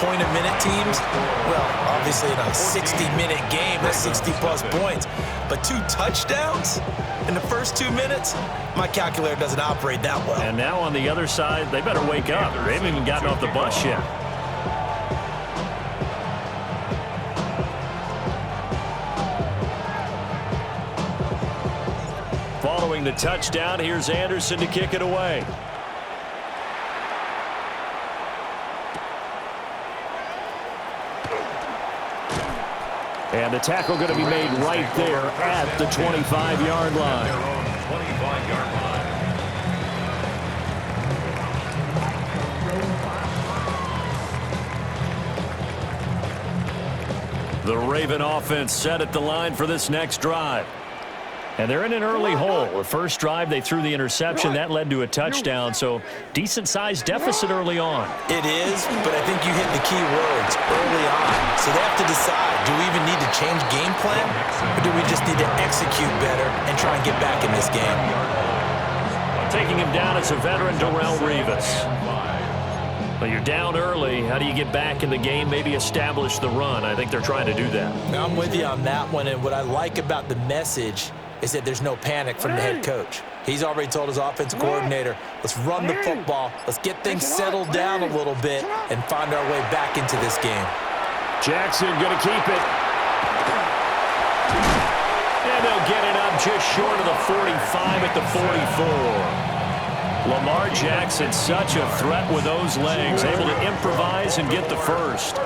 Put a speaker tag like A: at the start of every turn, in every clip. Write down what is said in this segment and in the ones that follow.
A: point-a-minute teams, well, obviously in a 60-minute game, that's 60-plus points. But 2 touchdowns in the first 2 minutes? My calculator doesn't operate that well.
B: And now on the other side, they better wake up. They haven't even gotten off the bus yet. Following the touchdown, here's Anderson to kick it away. And the tackle going to be made right there at the 25-yard line.
C: 25-yard line.
B: The Raven offense set at the line for this next drive. And they're in an early hole. The first drive, they threw the interception. That led to a touchdown, so decent-sized deficit early on.
A: It is, but I think you hit the key words early on. So they have to decide, do we even need to change game plan, or do we just need to execute better and try and get back in this game?
B: Taking him down is a veteran, Darrelle Revis. But you're down early. How do you get back in the game, maybe establish the run? I think they're trying to do that.
A: I'm with you on that one, and what I like about the message is that there's no panic from the head coach. He's already told his offensive coordinator, let's run the football, let's get things settled down a little bit and find our way back into this game.
B: Jackson going to keep it. And they'll get it up just short of the 45 at the 44. Lamar Jackson, such a threat with those legs, able to improvise and get the first.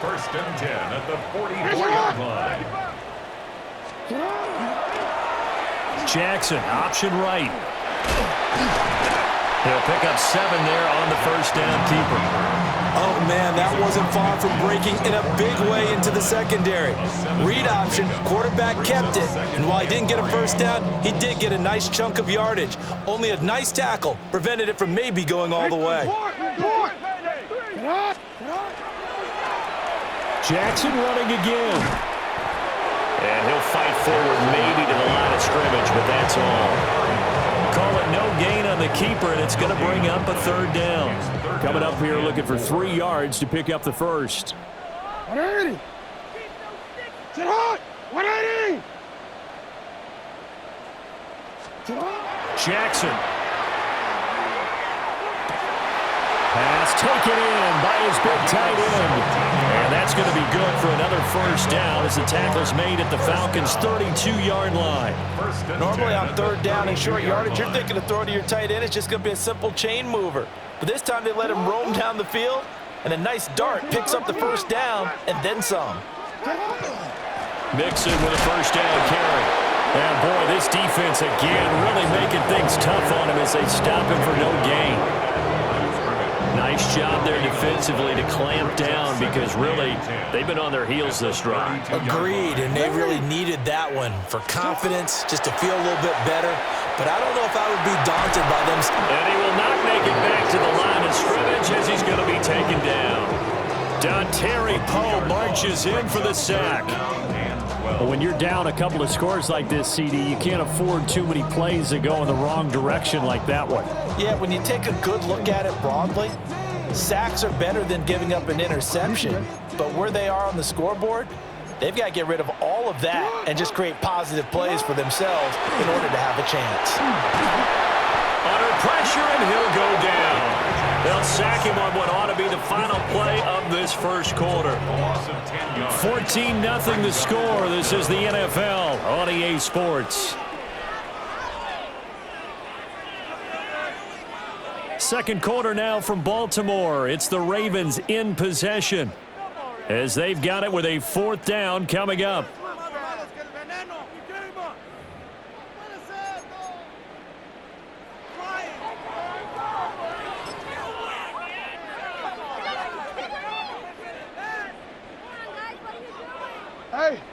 C: First and 10 at the 44-yard line.
B: Jackson, option right. He'll pick up 7 there on the first down keeper.
A: Oh, man, that wasn't far from breaking in a big way into the secondary. Read option, quarterback kept it. And while he didn't get a first down, he did get a nice chunk of yardage. Only a nice tackle prevented it from maybe going all the way.
B: Jackson running again. And he'll fight forward maybe to the line of scrimmage, but that's all. Call it no gain on the keeper, and it's going to bring up a third down. Coming up here looking for 3 yards to pick up the first.
D: 180. Sit hot. 180.
B: Jackson. Pass taken in by his big tight end. And that's going to be good for another first down as the tackle's made at the Falcons' 32-yard line.
A: Normally on third down and short yardage, you're thinking of throwing to your tight end. It's just going to be a simple chain mover. But this time they let him roam down the field, and a nice dart picks up the first down and then some.
B: Mixon with a first down carry. And boy, this defense again really making things tough on him as they stop him for no gain. Nice job there defensively to clamp down because really they've been on their heels this drive.
A: Agreed, and they really needed that one for confidence, just to feel a little bit better. But I don't know if I would be daunted by them.
B: And he will not make it back to the line of scrimmage as he's going to be taken down. Dontari Poe marches in for the sack. But when you're down a couple of scores like this, CD, you can't afford too many plays that go in the wrong direction like that one.
A: Yeah, when you take a good look at it broadly, sacks are better than giving up an interception. But where they are on the scoreboard, they've got to get rid of all of that and just create positive plays for themselves in order to have a chance.
B: Under pressure, and he'll go down. They'll sack him on what ought to be the final play of this first quarter. 14-0 the score. This is the NFL on EA Sports. Second quarter now from Baltimore. It's the Ravens in possession as they've got it with a 4th down coming up.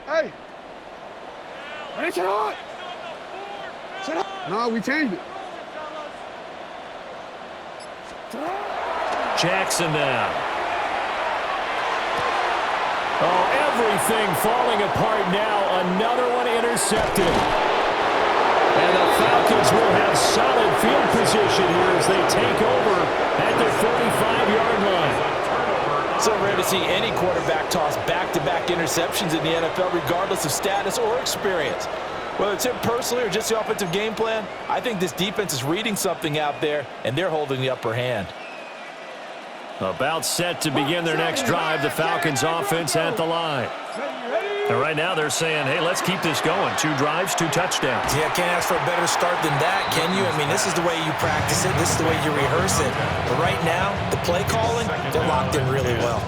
D: Hey. Hey, sit hot. Sit hot. No, we changed it.
B: Jackson now. Oh, everything falling apart now. Another one intercepted. And the Falcons will have solid field position here as they take over at their 45-yard line.
A: to see any quarterback toss back-to-back interceptions in the NFL, regardless of status or experience. Whether it's him personally or just the offensive game plan, I think this defense is reading something out there, and they're holding the upper hand.
B: About set to begin their next drive, the Falcons offense at the line. And right now they're saying, hey, let's keep this going. 2 drives, 2 touchdowns.
A: Yeah, can't ask for a better start than that, can you? I mean, this is the way you practice it. This is the way you rehearse it. But right now, the play calling, they're locked in really well.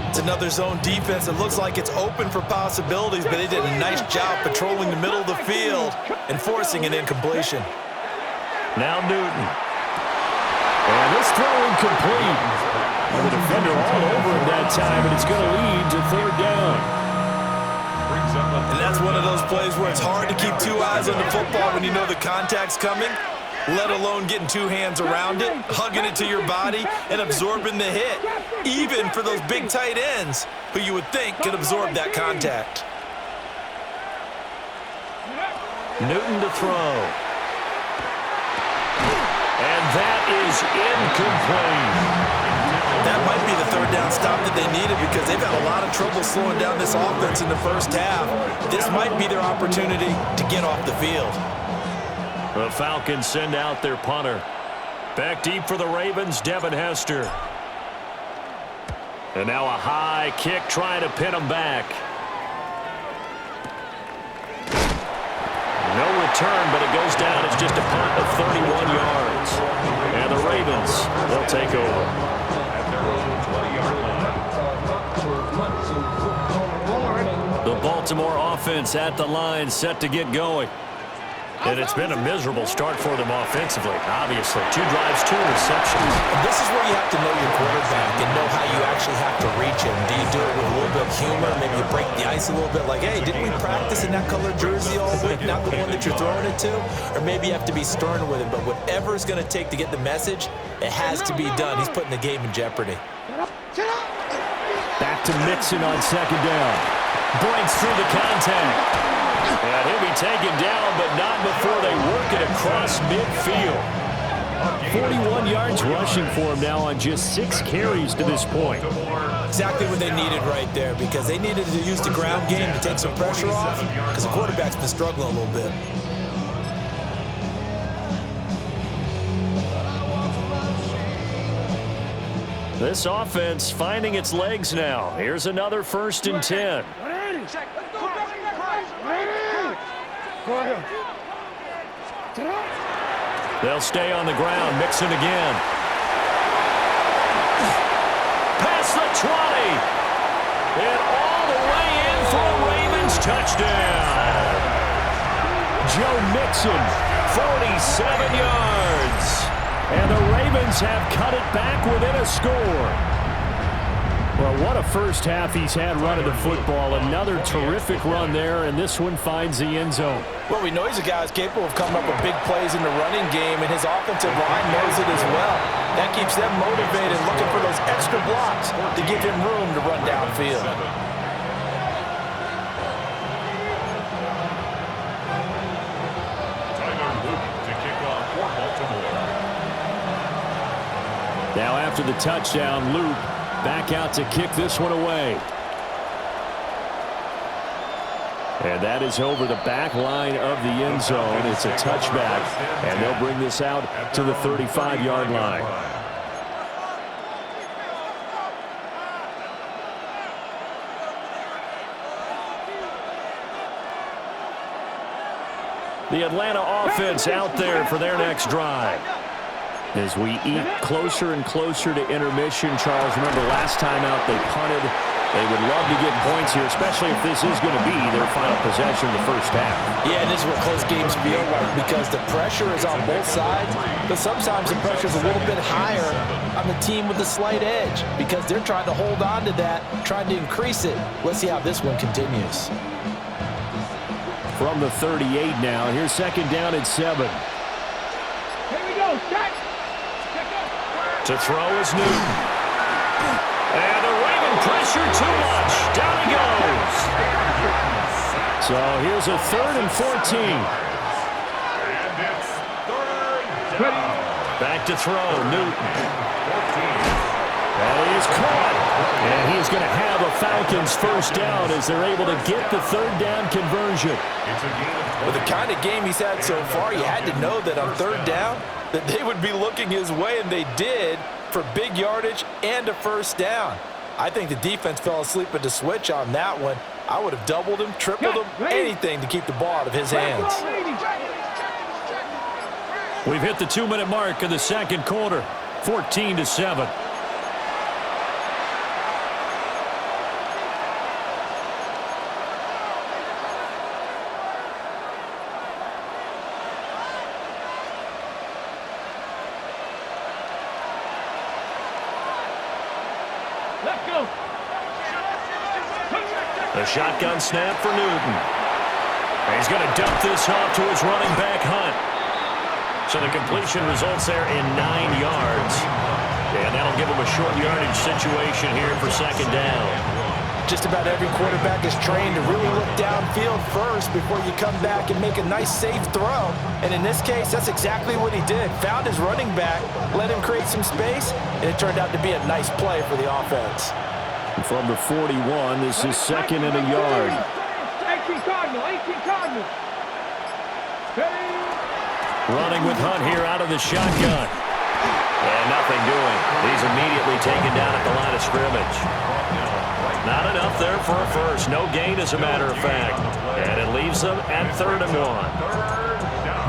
A: It's another zone defense. It looks like it's open for possibilities, but they did a nice job patrolling the middle of the field and forcing an incompletion.
B: Now Newton. And this throw incomplete. And the defender all over him that time, and it's going to lead to 3rd down.
A: And that's one of those plays where it's hard to keep 2 eyes on the football when you know the contact's coming, let alone getting 2 hands around it, hugging it to your body, and absorbing the hit, even for those big tight ends who you would think could absorb that contact.
B: Newton to throw. And that is incomplete.
A: That might be the 3rd down stop that they needed because they've had a lot of trouble slowing down this offense in the first half. This might be their opportunity to get off the field.
B: The Falcons send out their punter. Back deep for the Ravens, Devin Hester. And now a high kick trying to pin them back. No return, but it goes down. It's just a punt of 31 yards. And the Ravens, they'll take over. The Baltimore offense at the line, set to get going. And it's been a miserable start for them offensively, obviously. 2 drives, 2 interceptions.
A: This is where you have to know your quarterback and know how you actually have to reach him. Do you do it with a little bit of humor? Maybe you break the ice a little bit like, hey, didn't we practice in that colored jersey all week, not the one that you're throwing it to? Or maybe you have to be stern with him. But whatever it's going to take to get the message, it has to be done. He's putting the game in jeopardy.
B: Back to Mixon on 2nd down. Breaks through the contact. And he'll be taken down, but not before they work it across midfield. 41 yards rushing for him now on just 6 carries to this point.
A: Exactly what they needed right there because they needed to use the ground game to take some pressure off because the quarterback's been struggling a little bit.
B: This offense finding its legs now. Here's another 1st and 10. They'll stay on the ground. Mixon again. Past the 20. And all the way in for a Ravens touchdown. Joe Mixon, 47 yards. And the Ravens have cut it back within a score. Well, what a first half he's had running the football. Another terrific run there, and this one finds the end zone.
A: Well, we know he's a guy who's capable of coming up with big plays in the running game, and his offensive line knows it as well. That keeps them motivated, looking for those extra blocks to give him room to run downfield.
B: Now after the touchdown, Luke back out to kick this one away. And that is over the back line of the end zone. It's a touchback, and they'll bring this out to the 35-yard line. The Atlanta offense out there for their next drive. As we eat closer and closer to intermission, Charles, remember last time out they punted. They would love to get points here, especially if this is going to be their final possession of the first half.
A: Yeah, and this is what close games feel like because the pressure is on both sides, but sometimes the pressure is a little bit higher on the team with the slight edge because they're trying to hold on to that, trying to increase it. Let's see how this one continues.
B: From the 38 now, here's 2nd down and 7.
D: Here we go, check.
B: To throw is Newton. And the Raven pressure too much. Down he goes. So here's a 3rd and 14. Back to throw, Newton. And he is caught. And is going to have a Falcons first down as they're able to get the third down conversion.
A: With the kind of game he's had so far, you had to know that on third down that they would be looking his way, and they did, for big yardage and a first down. I think the defense fell asleep at the switch on that one. I would have doubled him, tripled him, anything to keep the ball out of his hands.
B: We've hit the 2-minute mark in the second quarter, 14-7.
D: Let's go.
B: The shotgun snap for Newton. And he's going to dump this off to his running back, Hunt. So the completion results there in 9 yards. And that'll give him a short yardage situation here for second down.
A: Just about every quarterback is trained to really look downfield first before you come back and make a nice, safe throw. And in this case, that's exactly what he did. Found his running back, let him create some space, and it turned out to be a nice play for the offense.
B: From the 41, this is second and a yard.
D: 18 Cardinal.
B: Running with Hunt here out of the shotgun. And nothing doing. He's immediately taken down at the line of scrimmage. Not enough there for a first. No gain, as a matter of fact. And it leaves them at 3rd and 1.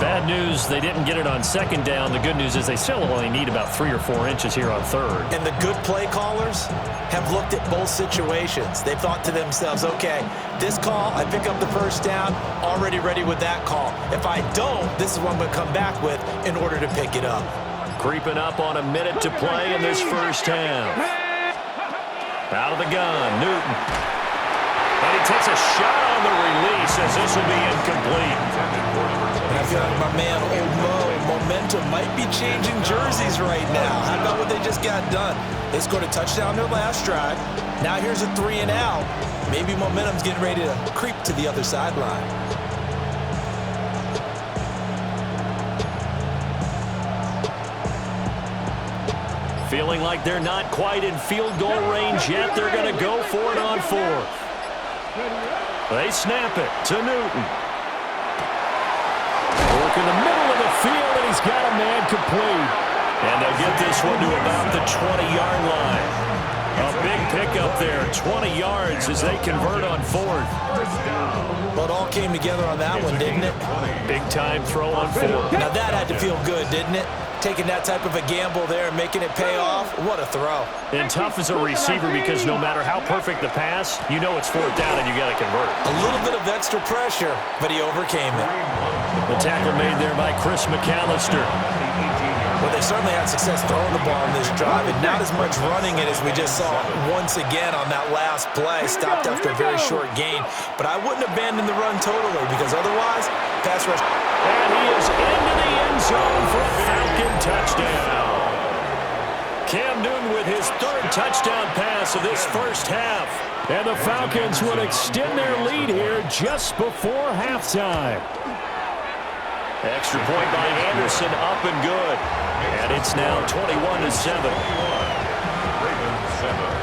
B: Bad news, they didn't get it on second down. The good news is they still only need about 3 or 4 inches here on third.
A: And the good play callers have looked at both situations. They've thought to themselves, okay, this call, I pick up the first down, already ready with that call. If I don't, this is what I'm going to come back with in order to pick it up.
B: Creeping up on a minute to play in this first half. Out of the gun, Newton. And he takes a shot on the release as this will be incomplete.
A: And I feel like my man, Old Mo, momentum might be changing jerseys right now. How about what they just got done? They scored a touchdown their last drive. Now here's a 3 and out. Maybe momentum's getting ready to creep to the other sideline.
B: Feeling like they're not quite in field goal range yet. They're going to go for it on 4th. They snap it to Newton. Work in the middle of the field, and he's got a man complete. And they'll get this one to about the 20-yard line. A big pickup there, 20 yards as they convert on 4th.
A: Well, it all came together on that one, didn't it?
B: Big-time throw on 4th.
A: Now that had to feel good, didn't it? Taking that type of a gamble there and making it pay off. What a throw.
B: And tough as a receiver because no matter how perfect the pass, you know it's 4th down and you got to convert.
A: A little bit of extra pressure, but he overcame it.
B: The tackle made there by Chris McAllister.
A: Well, they certainly had success throwing the ball in this drive, and not as much running it as we just saw once again on that last play. Stopped after a very short gain. But I wouldn't abandon the run totally because otherwise, pass rush.
B: And he is into the end zone for a Falcon touchdown. Cam Newton with his 3rd touchdown pass of this first half. And the Falcons will extend their lead here just before halftime. Extra point by Anderson, up and good. And it's now 21-7.
C: Ravens 7.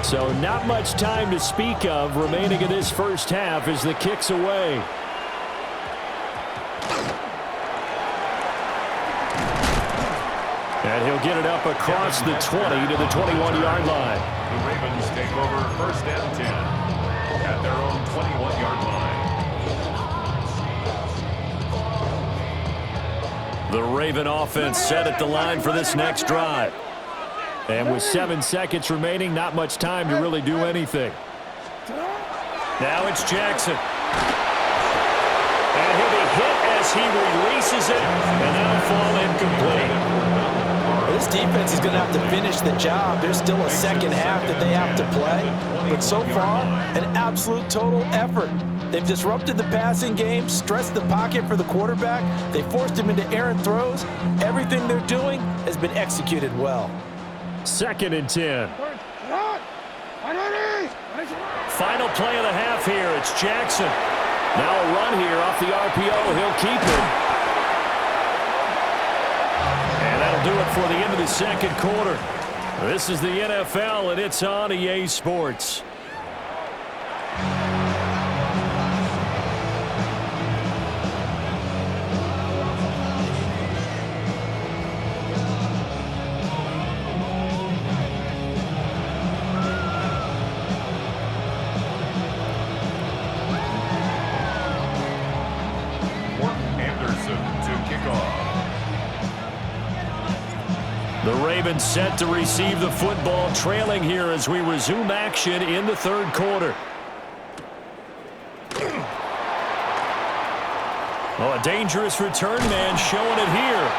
B: So not much time to speak of remaining in this first half as the kick's away. And he'll get it up across the 20 to the 21-yard line.
C: The Ravens take over 1st and 10 at their own 21-yard line.
B: The Raven offense set at the line for this next drive. And with 7 seconds remaining, not much time to really do anything. Now it's Jackson. And he'll be hit as he releases it, and that'll fall incomplete.
A: This defense is going to have to finish the job. There's still a second half that they have to play. But so far, an absolute total effort. They've disrupted the passing game, stressed the pocket for the quarterback. They forced him into errant throws. Everything they're doing has been executed well.
B: 2nd and 10. Final play of the half here. It's Jackson. Now a run here off the RPO. He'll keep it. And that'll do it for the end of the 2nd quarter. This is the NFL, and it's on EA Sports. The Ravens set to receive the football, trailing here as we resume action in the 3rd quarter. Oh, a dangerous return man showing it here.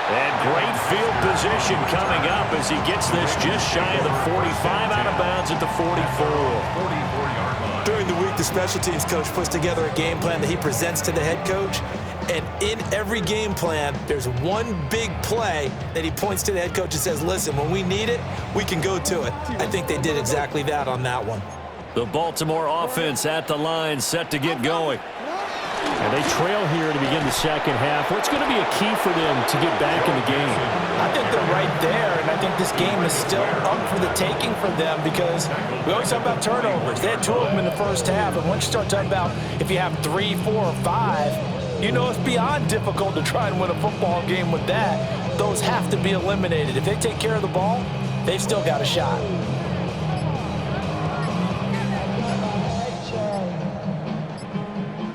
B: And great field position coming up as he gets this just shy of the 45, out of bounds at the 44.
A: During the week, the special teams coach puts together a game plan that he presents to the head coach. And in every game plan, there's one big play that he points to the head coach and says, listen, when we need it, we can go to it. I think they did exactly that on that one.
B: The Baltimore offense at the line, set to get going. And they trail here to begin the 2nd half. What's going to be a key for them to get back in the game?
A: I think they're right there, and I think this game is still up for the taking for them because we always talk about turnovers. They had 2 of them in the 1st half, and once you start talking about if you have 3, 4, or 5, you know it's beyond difficult to try and win a football game with that. Those have to be eliminated. If they take care of the ball, they've still got a shot.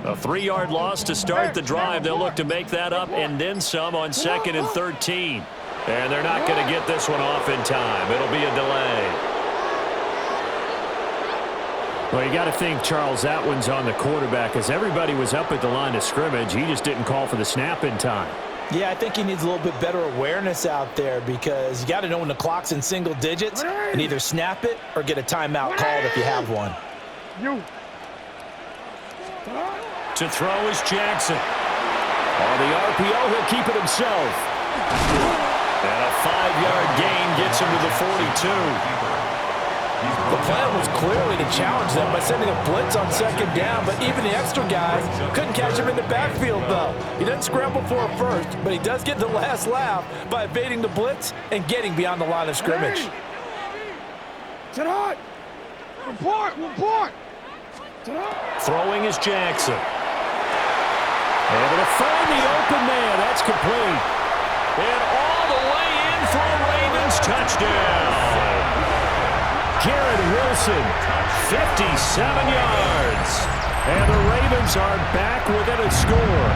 B: A 3-yard loss to start the drive. They'll look to make that up and then some on 2nd and 13. And they're not going to get this one off in time. It'll be a delay. Well, you got to think, Charles, that one's on the quarterback as everybody was up at the line of scrimmage. He just didn't call for the snap in time.
A: Yeah, I think he needs a little bit better awareness out there because you got to know when the clock's in single digits and either snap it or get a timeout called if you have one.
B: To throw is Jackson. On the RPO, he'll keep it himself. And a 5-yard gain gets him to the 42.
A: The plan was clearly to challenge them by sending a blitz on 2nd down, but even the extra guys couldn't catch him in the backfield, though. He doesn't scramble for it first, but he does get the last laugh by evading the blitz and getting beyond the line of scrimmage.
D: Sit hot! Report!
B: Throwing is Jackson. Able to find the open man. That's complete. And all the way in for a Ravens touchdown. Garrett Wilson, 57 yards. And the Ravens are back within a score.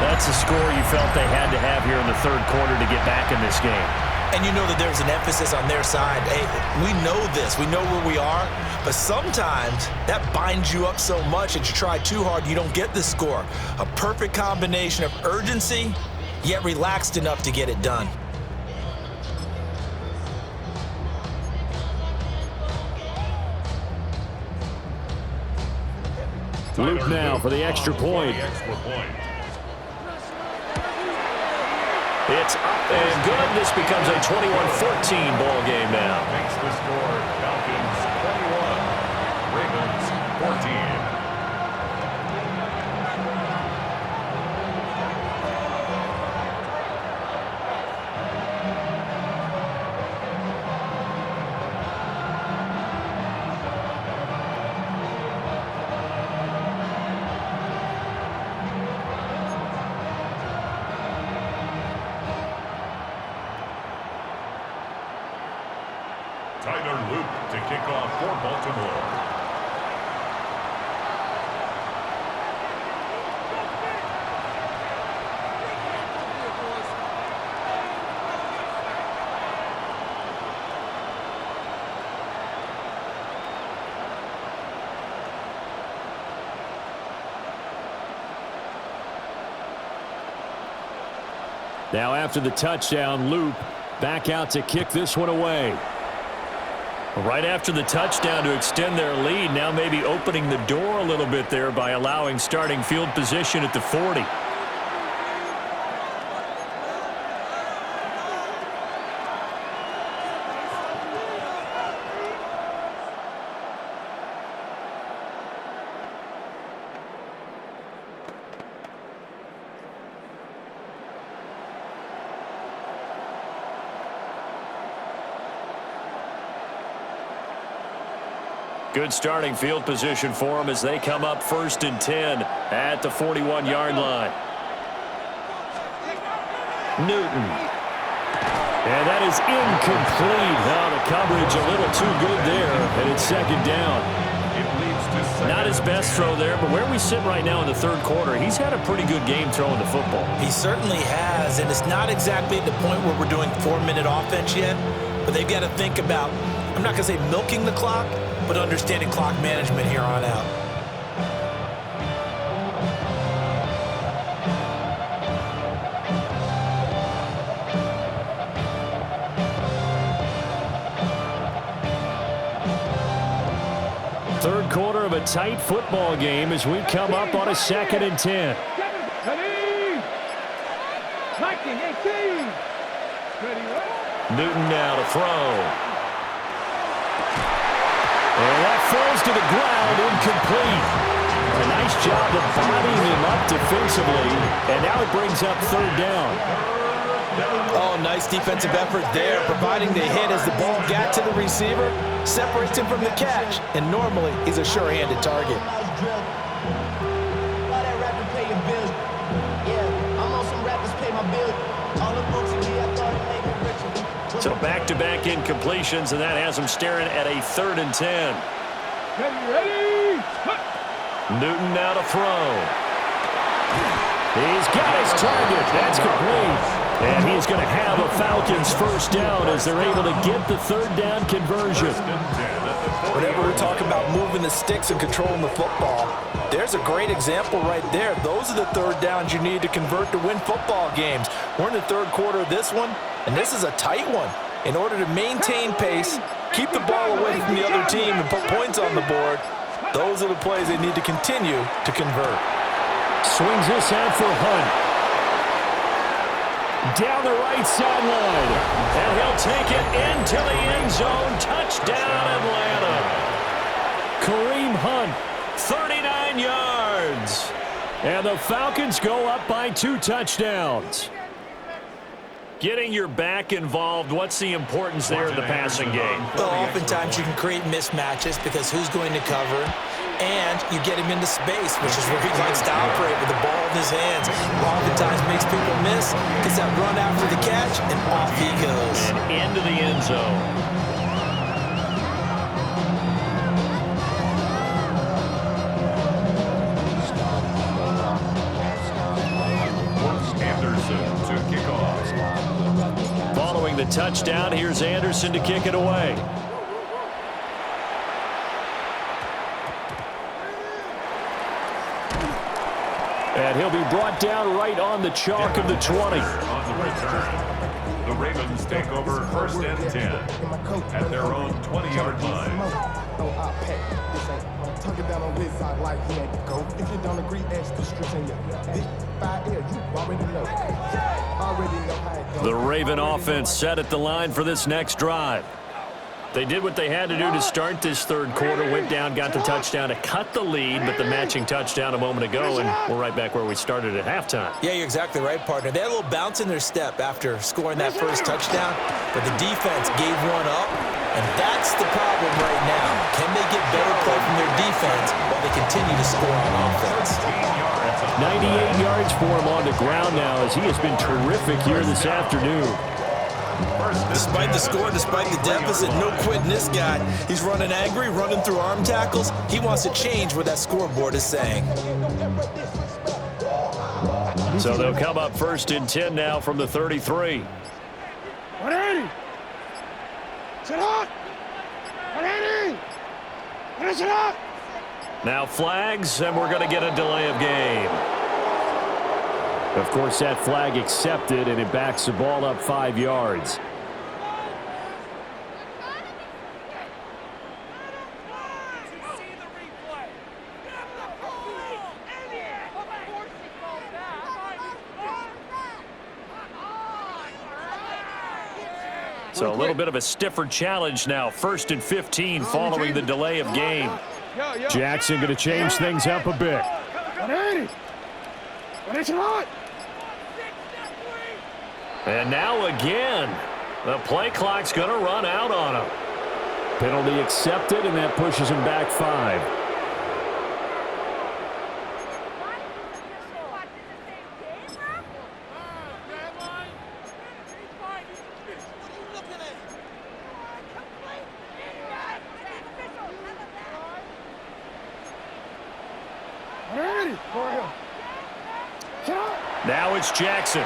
B: That's a score you felt they had to have here in the 3rd quarter to get back in this game.
A: And you know that there's an emphasis on their side. Hey, we know this. We know where we are. But sometimes that binds you up so much that you try too hard, you don't get the score. A perfect combination of urgency, yet relaxed enough to get it done.
B: Luke now for the extra point. It's up and good. This becomes a 21-14 ball game now.
C: Makes the score Falcons 21, Ravens 14. Tyler Luke to kick off for Baltimore.
B: Now after the touchdown, Luke back out to kick this one away. Right after the touchdown to extend their lead, now maybe opening the door a little bit there by allowing starting field position at the 40. Good starting field position for them as they come up 1st and 10 at the 41-yard line. Newton. And that is incomplete. Now the coverage a little too good there, and it's 2nd down. Not his best throw there, but where we sit right now in the 3rd quarter, he's had a pretty good game throwing the football.
A: He certainly has, and it's not exactly at the point where we're doing 4-minute offense yet, but they've got to think about, I'm not going to say milking the clock, but understanding clock management here on out.
B: Third quarter of a tight football game as we come up on a 2nd and 10. Newton now to throw. And that falls to the ground, incomplete. A nice job of bodying him up defensively, and now it brings up 3rd down.
A: Oh, nice defensive effort there, providing the hit as the ball got to the receiver, separates him from the catch, and normally he's a sure-handed target.
B: So back-to-back incompletions, and that has him staring at a 3rd and 10. Newton now to throw. He's got his target. That's complete. And he's going to have a Falcons 1st down as they're able to get the 3rd down conversion.
A: Whenever we talk about moving the sticks and controlling the football, there's a great example right there. Those are the 3rd downs you need to convert to win football games. We're in the 3rd quarter of this one, and this is a tight one. In order to maintain pace, keep the ball away from the other team, and put points on the board, those are the plays they need to continue to convert.
B: Swings this out for Hunt. Down the right sideline. And he'll take it into the end zone. Touchdown, Atlanta. Kareem Hunt, 39 yards. And the Falcons go up by 2 touchdowns. Getting your back involved, what's the importance there in the passing game?
A: Well, oftentimes you can create mismatches because who's going to cover, and you get him into space, which is where he likes to operate with the ball in his hands. Oftentimes makes people miss, gets that run after the catch, and off he goes.
B: And into the end zone. Following the touchdown, here's Anderson to kick it away. And he'll be brought down right on the chalk of the 20.
C: On the return, the Ravens take over 1st and 10 at their own 20-yard line.
B: The Raven offense set at the line for this next drive. They did what they had to do to start this 3rd quarter, went down, got the touchdown to cut the lead, but the matching touchdown a moment ago, and we're right back where we started at halftime.
A: Yeah, you're exactly right, partner. They had a little bounce in their step after scoring that first touchdown, but the defense gave one up, and that's the problem right now. Can they get better play from their defense while they continue to score on offense?
B: 98 yards for him on the ground now as he has been terrific here this afternoon.
A: Despite the score, despite the deficit, no quitting this guy. He's running angry, running through arm tackles. He wants to change what that scoreboard is saying.
B: So they'll come up 1st and 10 now from the 33.
D: 180. Sit up. 180. Finish it up.
B: Now flags, and we're going to get a delay of game. Of course, that flag accepted, and it backs the ball up 5 yards. So a little bit of a stiffer challenge now. 1st and 15 following the delay of game. Jackson going to change things up a bit. And now again, the play clock's going to run out on him. Penalty accepted, and that pushes him back 5. Now it's Jackson.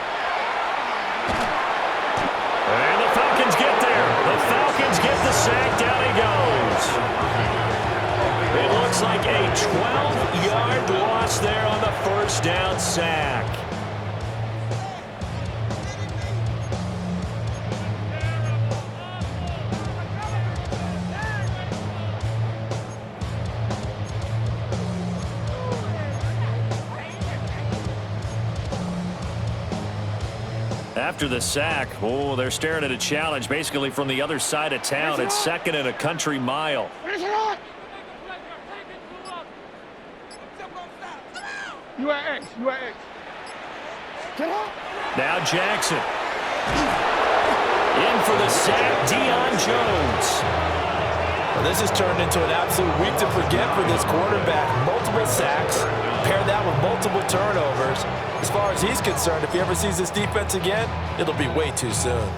B: And the Falcons get there. The Falcons get the sack. Down he goes. It looks like a 12-yard loss there on the first down sack. After the sack, they're staring at a challenge basically from the other side of town. It's 2nd and a country mile.
D: You are X.
B: Now Jackson. In for the sack, Deion Jones.
A: Well, this has turned into an absolute week to forget for this quarterback. Multiple sacks, pair that with multiple turnovers. As far as he's concerned, if he ever sees this defense again, it'll be way too soon.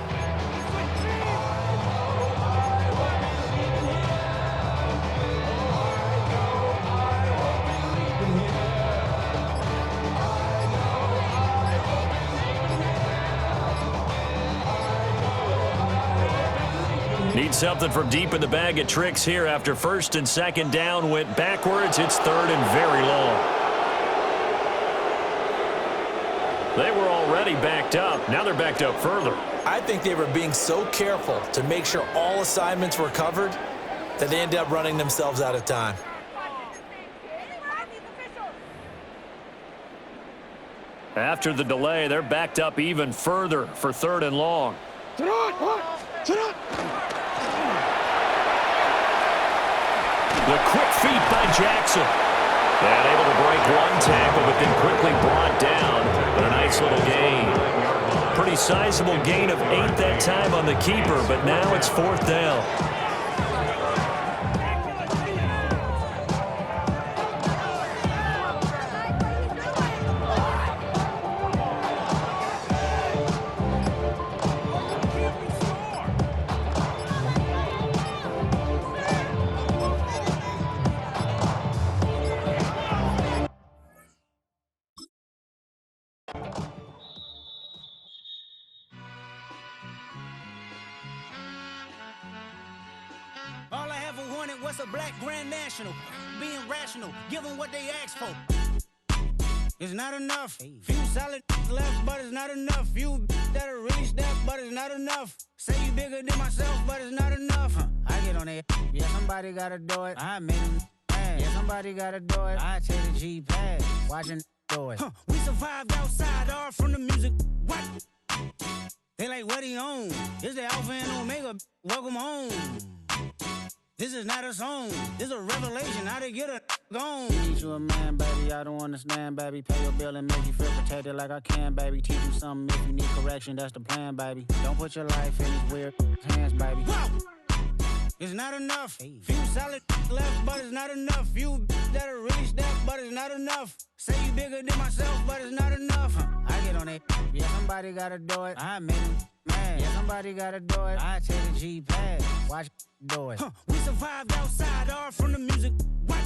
B: Need something from deep in the bag of tricks here after 1st and 2nd down went backwards. It's 3rd and very long. They were already backed up. Now they're backed up further.
A: I think they were being so careful to make sure all assignments were covered that they ended up running themselves out of time.
B: After the delay, they're backed up even further for 3rd and long. The quick feet by Jackson. And able to break one tackle, but then quickly brought down. But a nice little gain. Pretty sizable gain of 8 that time on the keeper, but now it's 4th down.
E: All I ever wanted was a black grand national. Being rational, give them what they asked for. It's not enough. Few solid left, but it's not enough. Few that'll reach that, but it's not enough. Say you bigger than myself, but it's not enough. I get on there. Yeah, somebody gotta do it. I made them mad. Yeah, somebody gotta do it. I take the G-pad. Watching do it. We survived outside, all from the music. What? They like, what he on? This the Alpha and Omega. Welcome home. This is not a song. This is a revelation. How to get a gone. Teach you a man, baby. I don't understand, baby. Pay your bill and make you feel protected like I can, baby. Teach you something if you need correction. That's the plan, baby. Don't put your life in these weird hands, baby. Whoa! It's not enough. Few solid left, but it's not enough. Few that'll reach that, but it's not enough. Say you bigger than myself, but it's not enough. I get on it. Yeah, somebody gotta do it. I made him mad. Yeah, somebody gotta do it. I take the G-pad. Watch do it. We survived outside, all from the music. What?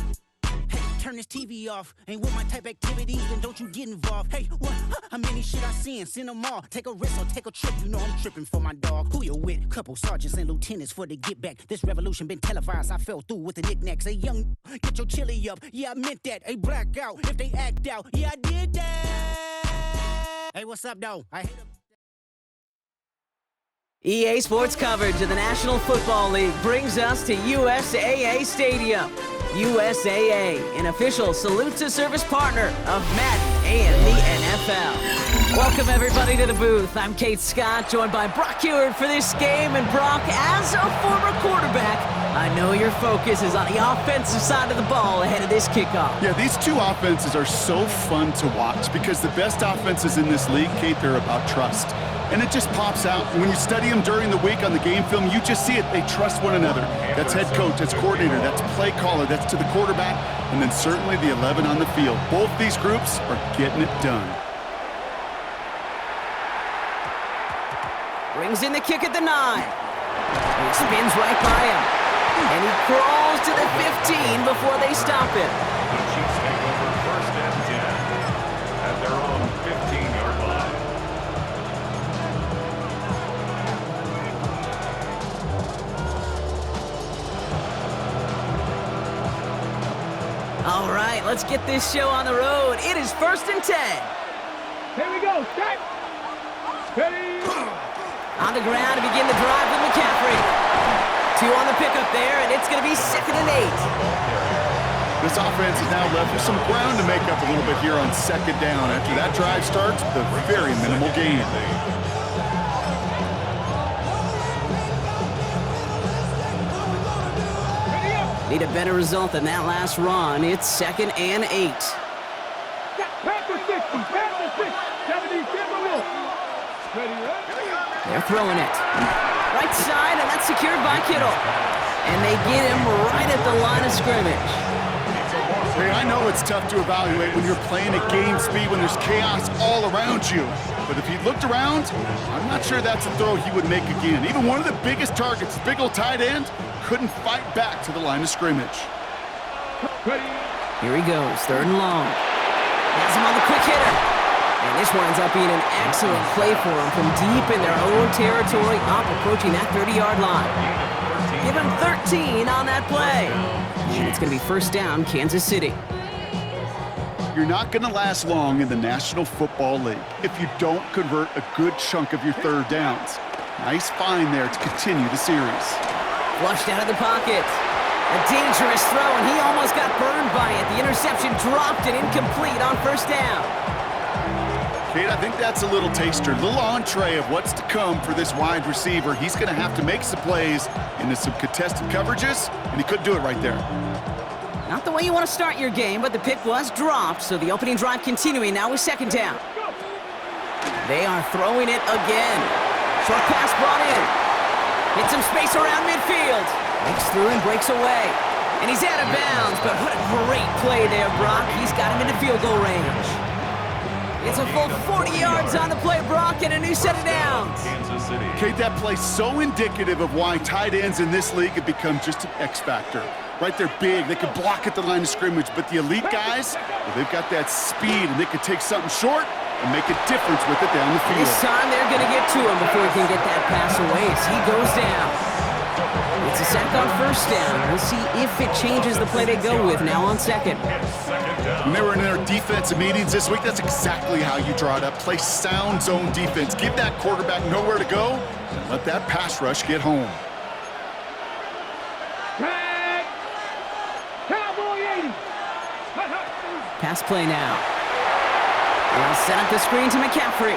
E: Hey, turn this TV off. Ain't with my type activities, then don't you get involved. Hey, what? How many shit I seen? Send them all. Take a risk or take a trip. You know I'm tripping for my dog. Who you with? Couple sergeants and lieutenants for the get back. This revolution been televised. I fell through with the knickknacks. Hey, young, get your chili up. Yeah, I meant that. Hey, black out if they act out. Yeah, I did that. Hey, what's up, though? I hate them.
F: EA Sports coverage of the National Football League brings us to USAA Stadium. USAA, an official salute to service partner of Madden and the NFL. Welcome, everybody, to the booth. I'm Kate Scott, joined by Brock Ewert for this game. And Brock, as a former quarterback, I know your focus is on the offensive side of the ball ahead of this kickoff.
G: Yeah, these two offenses are so fun to watch because the best offenses in this league, Kate, they're about trust. And it just pops out. When you study them during the week on the game film, you just see it. They trust one another. That's head coach, that's coordinator, that's play caller, that's to the quarterback, and then certainly the 11 on the field. Both these groups are getting it done.
F: Brings in the kick at the 9. He spins right by him. And he crawls to the 15 before they stop him.
C: The Chiefs take over first and 10 at their own 15-yard line.
F: All right, let's get this show on the road. It is first and 10.
D: Here we go. Set. Ready.
F: On the ground to begin the drive with McCaffrey. 2 on the pickup there, and it's going to be 2nd and 8.
G: This offense is now left with some ground to make up a little bit here on 2nd down after that drive starts with a very minimal gain.
F: Need a better result than that last run. It's 2nd and 8.
D: Panther 60. Panther 60. 70. Give him a look. Ready, ready.
F: They're throwing it. Right side, and that's secured by Kittle. And they get him right at the line of scrimmage.
G: Hey, I know it's tough to evaluate when you're playing at game speed, when there's chaos all around you. But if he looked around, I'm not sure that's a throw he would make again. Even one of the biggest targets, big old tight end, couldn't fight back to the line of scrimmage.
F: Here he goes, 3rd and long. Has him on the quick hitter. And this winds up being an excellent play for him from deep in their own territory, up approaching that 30-yard line. Give him 13 on that play. And it's going to be first down, Kansas City.
G: You're not going to last long in the National Football League if you don't convert a good chunk of your 3rd downs. Nice find there to continue the series.
F: Flushed out of the pocket. A dangerous throw, and he almost got burned by it. The interception dropped and incomplete on first down.
G: Kate, I think that's a little taster, a little entree of what's to come for this wide receiver. He's going to have to make some plays into some contested coverages, and he couldn't do it right there.
F: Not the way you want to start your game, but the pick was dropped, so the opening drive continuing now with 2nd down. They are throwing it again. Short pass brought in. Hits some space around midfield. Breaks through and breaks away. And he's out of bounds, but what a great play there, Brock. He's got him into field goal range. It's a full 40 yards on the play, Brock, and a new set of downs.
G: Kate, that play's so indicative of why tight ends in this league have become just an X factor. Right, they're big, they can block at the line of scrimmage, but the elite guys, well, they've got that speed, and they can take something short and make a difference with it down the field.
F: This time they're going to get to him before he can get that pass away as he goes down. It's a sack on first down. We'll see if it changes the play they go with now on 2nd.
G: When they were in their defensive meetings this week, that's exactly how you draw it up. Play sound zone defense. Give that quarterback nowhere to go and let that pass rush get home.
F: Pass play now. They'll set up the screen to McCaffrey.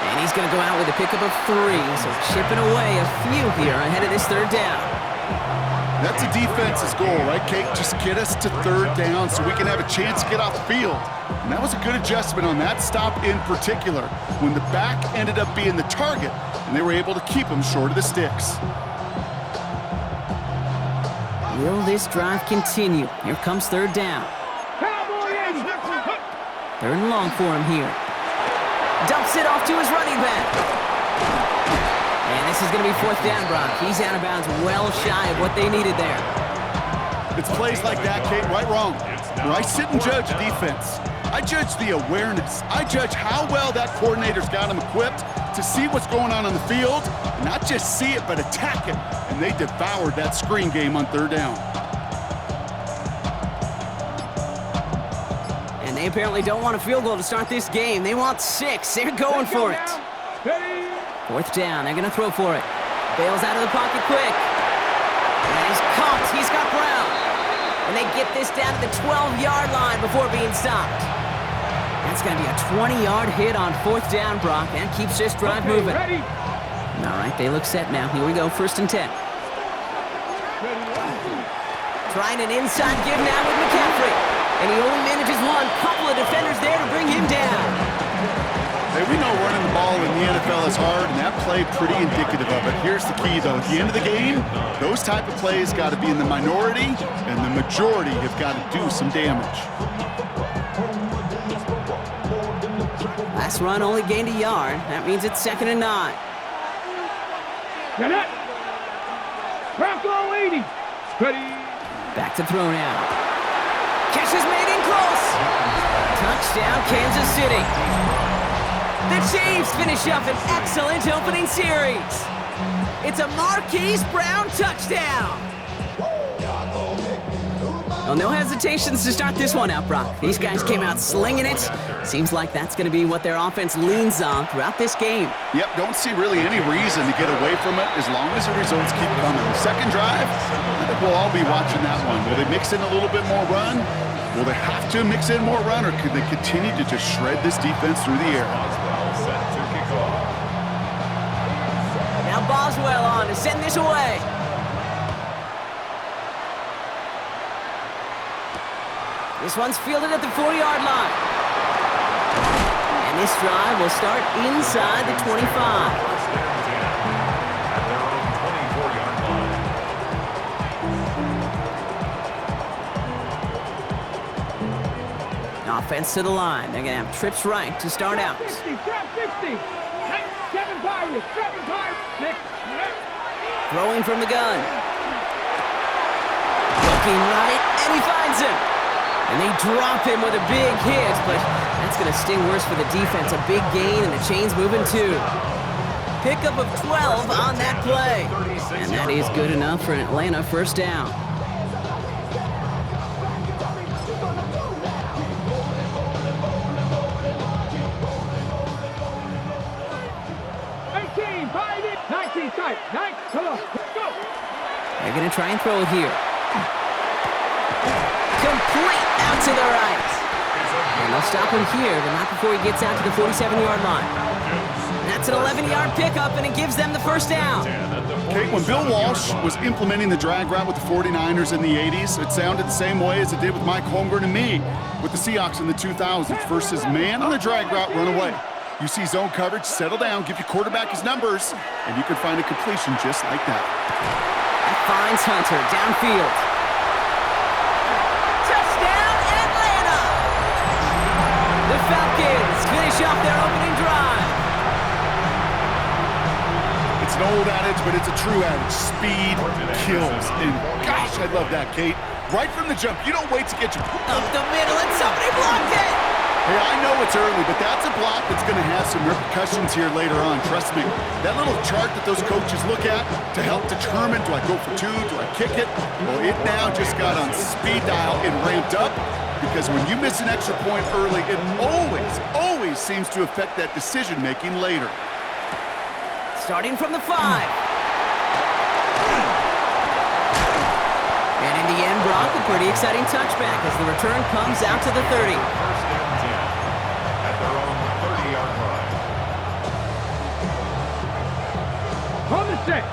F: And he's going to go out with a pickup of 3, so chipping away a few here ahead of this 3rd down.
G: That's a defense's goal, right, Kate? Just get us to 3rd down so we can have a chance to get off the field. And that was a good adjustment on that stop in particular, when the back ended up being the target, and they were able to keep him short of the sticks.
F: Will this drive continue? Here comes 3rd down. 3rd and long for him here. Dumps it off to his running back. And this is going to be 4th down, Brock. He's out of bounds well shy of what they needed there.
G: It's plays like that, Kate, right wrong. When I sit and judge a defense, I judge the awareness. I judge how well that coordinator's got him equipped to see what's going on the field, and not just see it, but attack it. And they devoured that screen game on 3rd down.
F: And they apparently don't want a field goal to start this game. They want 6. They're going for it. 4th down. They're going to throw for it. Bails out of the pocket quick. And he's caught. He's got Brown. And they get this down to the 12-yard line before being stopped. That's going to be a 20-yard hit on 4th down, Brock. That keeps this drive moving.
D: Ready.
F: All right, they look set now. Here we go, 1st and 10. Trying an inside give now with McCaffrey. And he only manages one. Couple of defenders there to bring him down.
G: Hey, we know running the ball in the NFL is hard, and that play pretty indicative of it. Here's the key, though. At the end of the game, those type of plays got to be in the minority, and the majority have got to do some damage.
F: Last run only gained a yard. That means it's 2nd and 9.
D: Get it. Bronco 80. Ready.
F: Back to throw now. Catch is made in close. Touchdown, Kansas City. The Chiefs finish up an excellent opening series. It's a Marquise Brown touchdown. Well, no hesitations to start this one out, Brock. These guys came out slinging it. Seems like that's going to be what their offense leans on throughout this game.
G: Yep, don't see really any reason to get away from it as long as the results keep coming. The second drive, I think we'll all be watching that one. Will they mix in a little bit more run? Will they have to mix in more run, or could they continue to just shred this defense through the air?
F: Now Boswell on to send this away. This one's fielded at the 4-yard line. And this drive will start inside the 25. Offense to the line. They're going to have trips right to start out.
D: 50, trap 50. 7 Pirates, 7 Pirates, 6.
F: Throwing from the gun. Looking right, and he finds him. And they drop him with a big hit, but that's going to sting worse for the defense. A big gain, and the chain's moving too. Pickup of 12 on that play. And that is good enough for an Atlanta 1st down. They're going to try and throw it here. Complete out to the right. And they'll stop him here, but not before he gets out to the 47-yard line. That's an 11-yard pickup, and it gives them the 1st down.
G: Okay, when Bill Walsh was implementing the drag route with the 49ers in the 80s, it sounded the same way as it did with Mike Holmgren and me with the Seahawks in the 2000s versus man on a drag route, run away. You see zone coverage, settle down, give your quarterback his numbers, and you can find a completion just like that.
F: That finds Hunter downfield. Touchdown, Atlanta! The Falcons finish off their opening drive.
G: It's an old adage, but it's a true adage. Speed kills. And gosh, I love that, Kate. Right from the jump, you don't wait to get your...
F: Up the middle, and somebody blocked it!
G: Hey, I know it's early, but that's a block that's going to have some repercussions here later on. Trust me. That little chart that those coaches look at to help determine, do I go for 2, do I kick it? Well, it now just got on speed dial and ramped up, because when you miss an extra point early, it always seems to affect that decision-making later.
F: Starting from the 5. And in the end, Brock, a pretty exciting touchback as the return comes out to the 30.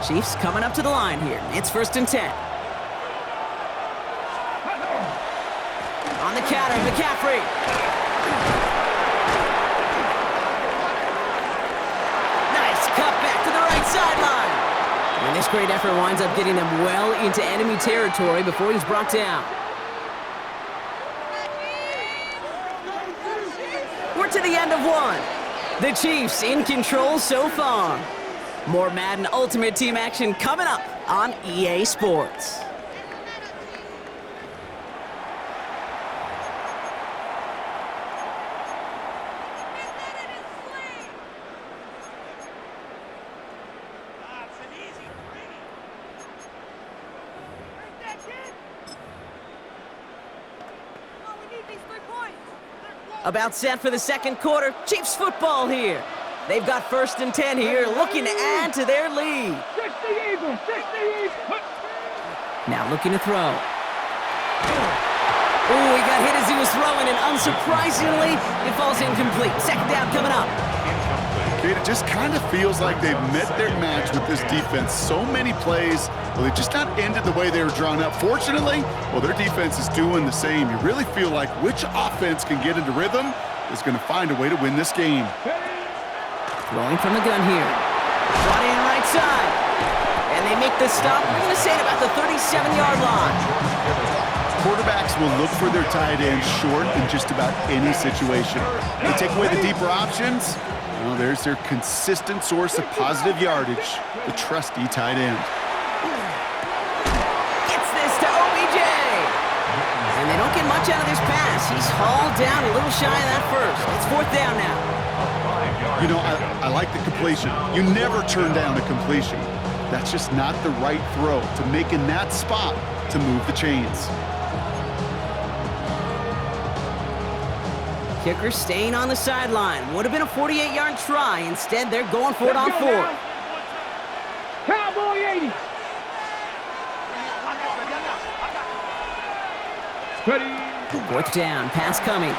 F: Chiefs coming up to the line here. It's 1st and 10. On the counter, McCaffrey. Nice cut back to the right sideline. And this great effort winds up getting them well into enemy territory before he's brought down. We're to the end of one. The Chiefs in control so far. More Madden Ultimate Team action coming up on EA Sports. About set for the 2nd quarter. Chiefs football here. They've got 1st and 10 here, looking to add to their lead. Now looking to throw. Oh, he got hit as he was throwing, and unsurprisingly, it falls incomplete. Second down coming up.
G: Okay, it just kind of feels like they've met their match with this defense. So many plays, well, they just not ended the way they were drawn up. Fortunately, well, their defense is doing the same. You really feel like which offense can get into rhythm is going to find a way to win this game.
F: Throwing from the gun here. Brought in right side. And they make the stop. We're going to say it about the 37-yard line.
G: Quarterbacks will look for their tight end short in just about any situation. They take away the deeper options. Well, there's their consistent source of positive yardage, the trusty tight end.
F: Gets this to OBJ. And they don't get much out of this pass. He's hauled down a little shy of that first. It's fourth down now.
G: You know, I like the completion. You never turn down a completion. That's just not the right throw to make in that spot to move the chains.
F: Kicker staying on the sideline. Would have been a 48-yard try. Instead, they're going for it on fourth.
D: Cowboy 80. Ready.
F: Fourth down, pass coming.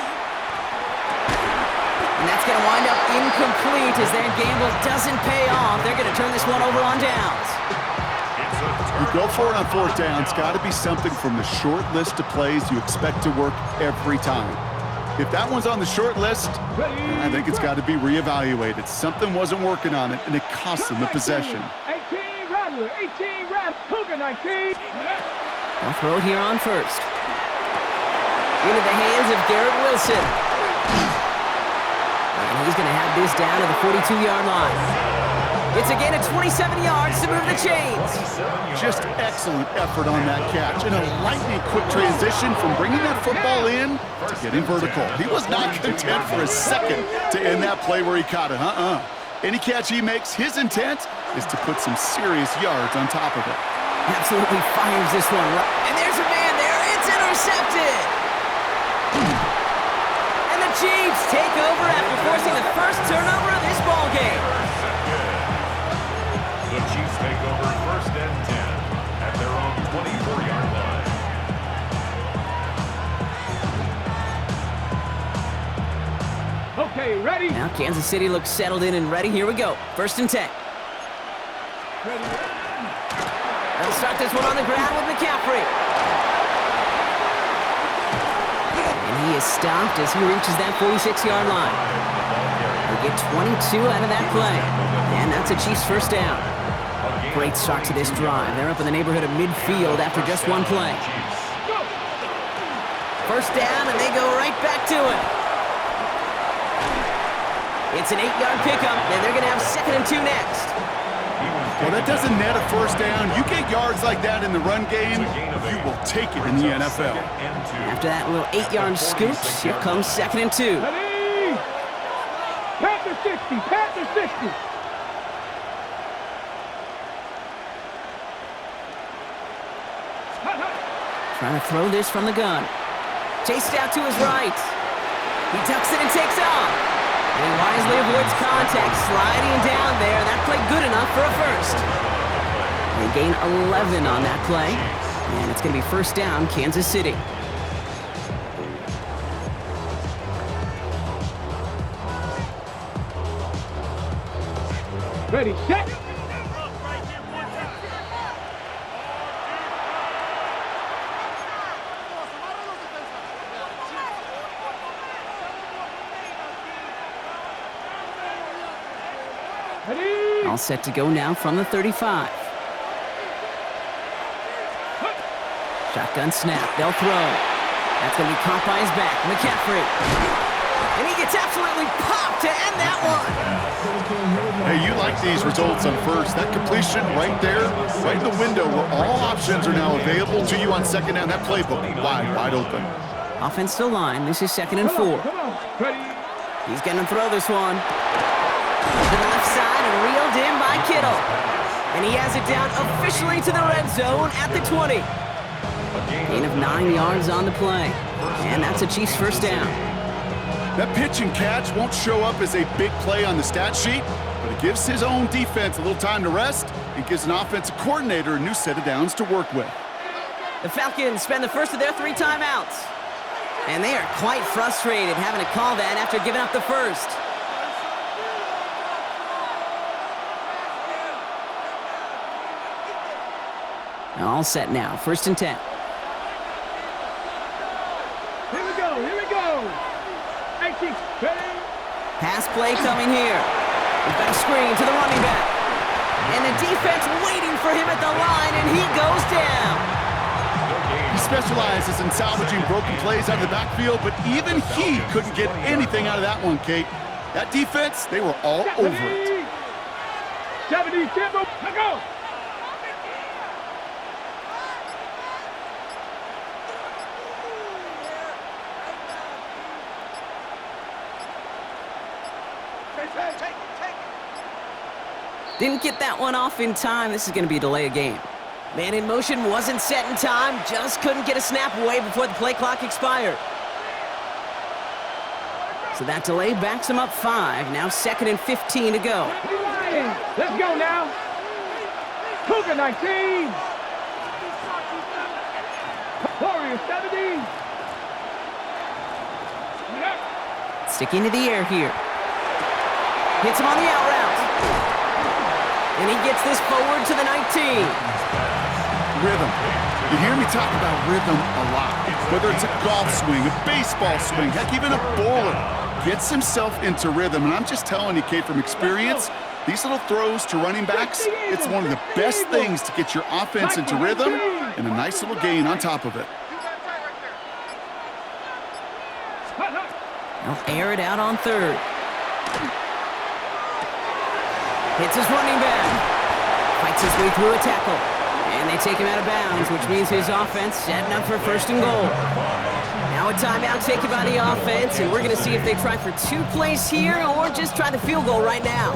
F: And that's going to wind up incomplete as their gamble doesn't pay off. They're going to turn this one over on downs.
G: You go for it on fourth down. It's got to be something from the short list of plays you expect to work every time. If that one's on the short list, I think it's got to be reevaluated. Something wasn't working on it, and it cost them the possession.
D: 18 Rattler, 18 Rattler, Cougar 19.
F: They'll throw it here on first. Into the hands of Garrett Wilson. And he's going to have this down to the 42-yard line. It's a gain of 27 yards to move the chains.
G: Just excellent effort on that catch. And a lightning quick transition from bringing that football in to getting vertical. He was not content for a second to end that play where he caught it. Any catch he makes, his intent is to put some serious yards on top of it.
F: Absolutely fires this one. And there's a man there. It's intercepted. And the Chiefs take over after forcing the first turnover of this ball game.
C: The Chiefs take over first and 10 at their own 24-yard line.
D: Okay, ready.
F: Now Kansas City looks settled in and ready. Here we go. First and 10.
D: Ready.
F: They'll start this one on the ground with McCaffrey. And he is stopped as he reaches that 46-yard line. They get 22 out of that play. And that's a Chiefs first down. Great start to this drive. They're up in the neighborhood of midfield after just one play. First down, and they go right back to it. It's an 8-yard pickup, and they're going to have 2nd and 2 next.
G: Well, that doesn't net a first down. You get yards like that in the run game, you will take it in the NFL.
F: After that little 8-yard scoop, here comes 2nd and 2.
D: Ready. Panther 60, Panther 60.
F: Trying to throw this from the gun. Chased out to his right. He tucks it and takes off. And he wisely avoids contact, sliding down there. That played good enough for a first. They gain 11 on that play. And it's going to be first down, Kansas City.
D: Ready, set. Ready.
F: All set to go now from the 35. Shotgun snap. They'll throw. That's going to be caught by his back. McCaffrey. And he gets absolutely popped to end that one.
G: Hey, you like these results on first. That completion right there, right in the window where all options are now available to you on second down. That playbook wide open.
F: Offensive line. This is 2nd and 4.
D: Come on. Ready.
F: He's going to throw this one. To the left side and reeled in by Kittle. And he has it down officially to the red zone at the 20. Gain of 9 yards on the play. And that's a Chiefs first down.
G: That pitch and catch won't show up as a big play on the stat sheet, but it gives his own defense a little time to rest and gives an offensive coordinator a new set of downs to work with.
F: The Falcons spend the first of their 3 timeouts. And they are quite frustrated having to call that after giving up the first. All set now, 1st and 10.
D: Here we go. 18, ready?
F: Pass play coming here. We've got a screen to the running back. And the defense waiting for him at the line, and he goes down.
G: He specializes in salvaging broken plays out of the backfield, but even he couldn't get anything out of that one, Kate. That defense, they were all over it.
D: 70, tempo, let's go.
F: Didn't get that one off in time. This is going to be a delay of game. Man in motion wasn't set in time. Just couldn't get a snap away before the play clock expired. So that delay backs him up 5. Now 2nd and 15 to go.
D: Let's go now. Cougar 19. Warrior 70.
F: Sticking to the air here. Hits him on the out route. And he gets this forward to the 19.
G: Rhythm. You hear me talk about rhythm a lot. Whether it's a golf swing, a baseball swing, heck, even a bowler gets himself into rhythm. And I'm just telling you, Kate, from experience, these little throws to running backs, it's one of the best things to get your offense into rhythm and a nice little gain on top of it.
F: They'll air it out on 3rd. Hits his running back. Fights his way through a tackle. And they take him out of bounds, which means his offense setting up for 1st and goal. Now a timeout taken by the offense, and we're going to see if they try for 2 plays here or just try the field goal right now.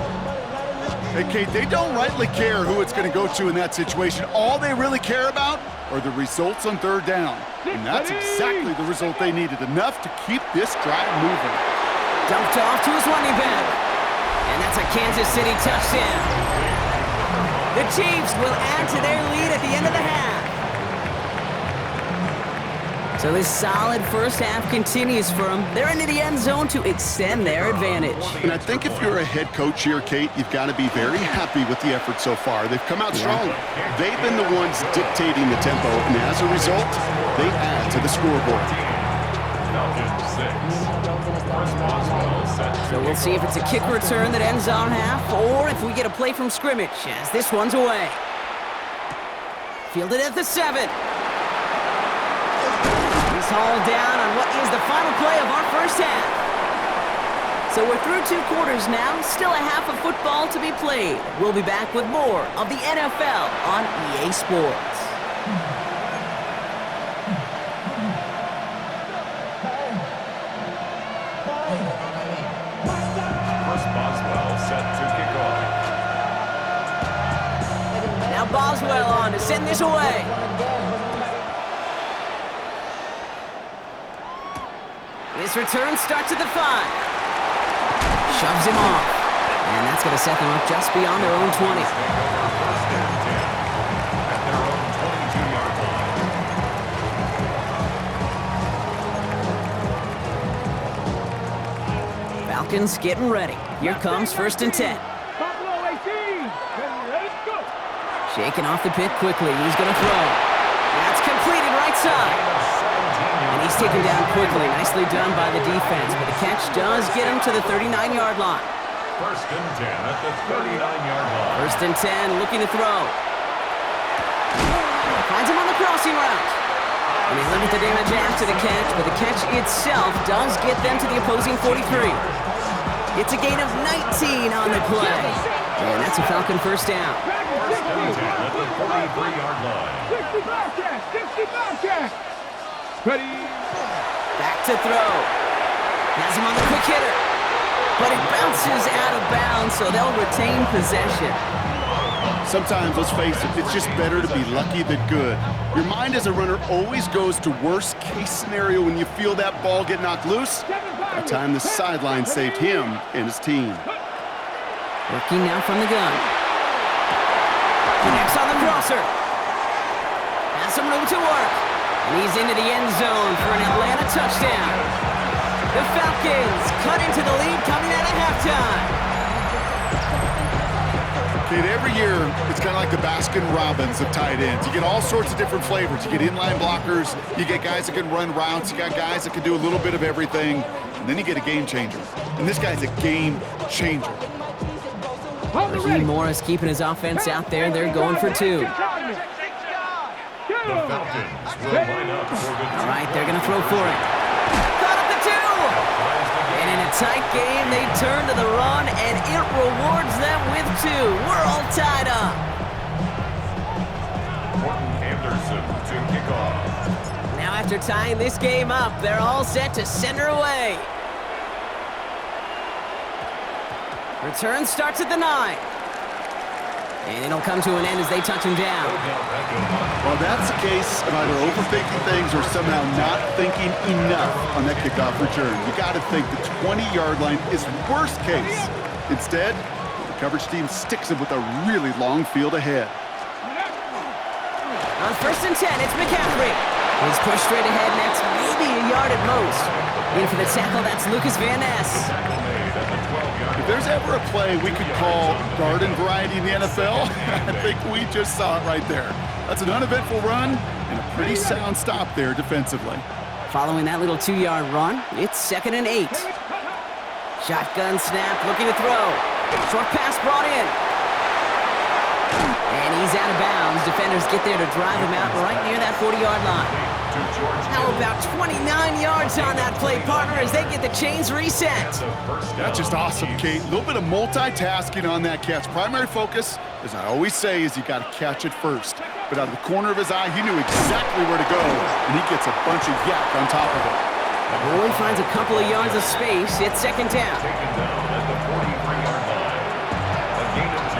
G: Hey, Kate, they don't rightly care who it's going to go to in that situation. All they really care about are the results on 3rd down. And that's exactly the result they needed, enough to keep this drive moving.
F: Dumped off to his running back. And that's a Kansas City touchdown. The Chiefs will add to their lead at the end of the half. So this solid first half continues for them. They're into the end zone to extend their advantage.
G: And I think if you're a head coach here, Kate, you've got to be very happy with the effort so far. They've come out strong. They've been the ones dictating the tempo, and as a result, they add to the scoreboard.
F: So we'll see if it's a kick return that ends on half, or if we get a play from scrimmage as this one's away. Fielded at the 7. He's hauled down on what is the final play of our first half. So we're through 2 quarters now, still a half of football to be played. We'll be back with more of the NFL on EA Sports. Boswell on to send this away. This return starts at the 5. Shoves him off. And that's going to set them up just beyond their own 20. Falcons getting ready. Here comes 1st and 10. Shaking off the pit quickly. He's going to throw. That's completed right side. And he's taken down quickly. Nicely done by the defense. But the catch does get him to the 39-yard line.
C: 1st and 10 at the 39-yard line.
F: 1st and 10, looking to throw. Finds him on the crossing route. And they limit the damage after the catch, but the catch itself does get them to the opposing 43. It's a gain of 19 on the play. And that's a Falcon 1st down.
C: 1st and 10 at the 43-yard line.
D: 65 catch. Ready.
F: Back to throw. Has him on the quick hitter. But it bounces out of bounds, so they'll retain possession.
G: Sometimes, let's face it, it's just better to be lucky than good. Your mind as a runner always goes to worst case scenario when you feel that ball get knocked loose. That time the sideline saved him and his team.
F: Working now from the gun. Connects on the crosser. Has some room to work. And he's into the end zone for an Atlanta touchdown. The Falcons cut into the lead coming out of halftime.
G: Kate, every year, it's kind of like the Baskin-Robbins of tight ends. You get all sorts of different flavors. You get inline blockers, you get guys that can run routes, you got guys that can do a little bit of everything, and then you get a game changer. And this guy's a game changer.
F: Raheem Morris keeping his offense out there. They're going for two.
C: The Falcons will line up for the
F: All right, they're going to throw for it. Caught up the two. And in a tight game, they turn to the run, and it rewards them with two. We're all tied up.
C: Morton Anderson to kick off.
F: Now after tying this game up, they're all set to send her away. Return starts at the 9. And it'll come to an end as they touch him down.
G: Well, that's the case of either overthinking things or somehow not thinking enough on that kickoff return. You got to think the 20-yard line is worst case. Instead, the coverage team sticks him with a really long field ahead.
F: On 1st and 10, it's McCaffrey. He's pushed straight ahead, and that's maybe a yard at most. In for the tackle, that's Lucas Van Ness.
G: If there's ever a play we could call garden variety in the NFL, I think we just saw it right there. That's an uneventful run and a pretty sound stop there defensively.
F: Following that little 2-yard run, it's 2nd and 8. Shotgun snap, looking to throw. Short pass brought in. And he's out of bounds. Defenders get there to drive him out right near that 40-yard line. How about 29 yards on that play, partner, as they get the chains reset.
G: That's just awesome, Kate. A little bit of multitasking on that catch. Primary focus, as I always say, is you got to catch it first. But out of the corner of his eye, he knew exactly where to go, and he gets a bunch of yak on top of it.
F: Boy finds a couple of yards of space. It's 2nd down.
C: Taken down at the 43-yard line. A gain of 2